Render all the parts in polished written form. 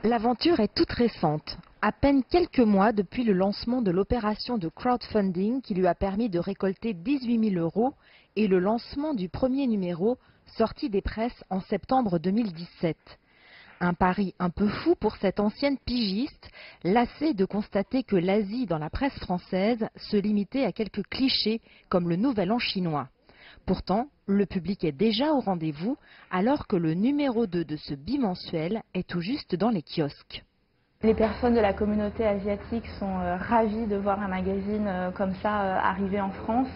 L'aventure est toute récente, à peine quelques mois depuis le lancement de l'opération de crowdfunding qui lui a permis de récolter 18 000 € et le lancement du premier numéro sorti des presses en septembre 2017. Un pari un peu fou pour cette ancienne pigiste, lassée de constater que l'Asie dans la presse française se limitait à quelques clichés comme le Nouvel An chinois. Pourtant, le public est déjà au rendez-vous alors que le numéro 2 de ce bimensuel est tout juste dans les kiosques. Les personnes de la communauté asiatique sont ravies de voir un magazine comme ça arriver en France.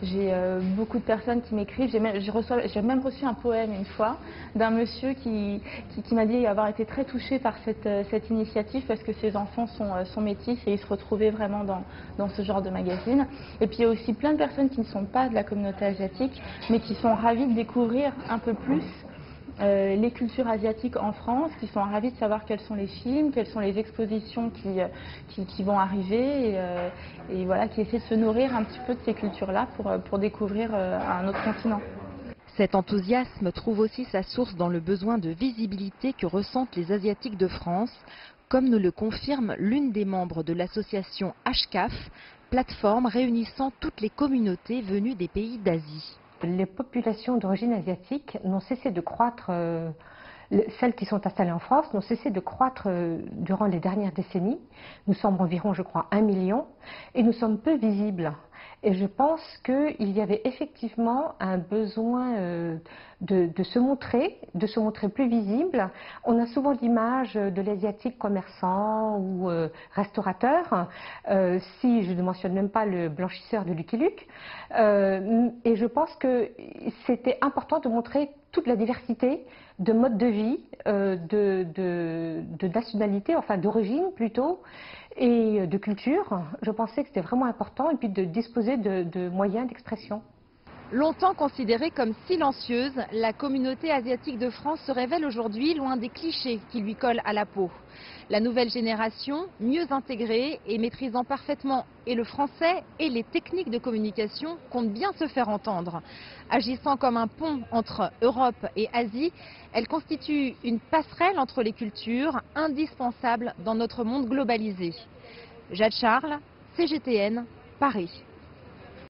J'ai beaucoup de personnes qui m'écrivent. J'ai même reçu un poème une fois d'un monsieur qui m'a dit avoir été très touché par cette initiative parce que ses enfants sont métis et ils se retrouvaient vraiment dans ce genre de magazine. Et puis il y a aussi plein de personnes qui ne sont pas de la communauté asiatique mais qui sont ravies de découvrir un peu plus les cultures asiatiques en France, qui sont ravis de savoir quels sont les films, quelles sont les expositions qui vont arriver et voilà, qui essaient de se nourrir un petit peu de ces cultures-là pour découvrir un autre continent. Cet enthousiasme trouve aussi sa source dans le besoin de visibilité que ressentent les Asiatiques de France, comme nous le confirme l'une des membres de l'association HCAF, plateforme réunissant toutes les communautés venues des pays d'Asie. Les populations d'origine asiatique n'ont cessé de croître, celles qui sont installées en France n'ont cessé de croître durant les dernières décennies. Nous sommes environ, je crois, 1 million et nous sommes peu visibles. Et je pense qu'il y avait effectivement un besoin de se montrer plus visible. On a souvent l'image de l'asiatique commerçant ou restaurateur, si je ne mentionne même pas le blanchisseur de Lucky Luke. Et je pense que c'était important de montrer toute la diversité de modes de vie, de nationalité, enfin d'origine plutôt, et de culture. Je pensais que c'était vraiment important et puis de disposer de moyens d'expression. Longtemps considérée comme silencieuse, la communauté asiatique de France se révèle aujourd'hui loin des clichés qui lui collent à la peau. La nouvelle génération, mieux intégrée et maîtrisant parfaitement et le français et les techniques de communication, compte bien se faire entendre. Agissant comme un pont entre Europe et Asie, elle constitue une passerelle entre les cultures, indispensable dans notre monde globalisé. Jade Charles, CGTN, Paris.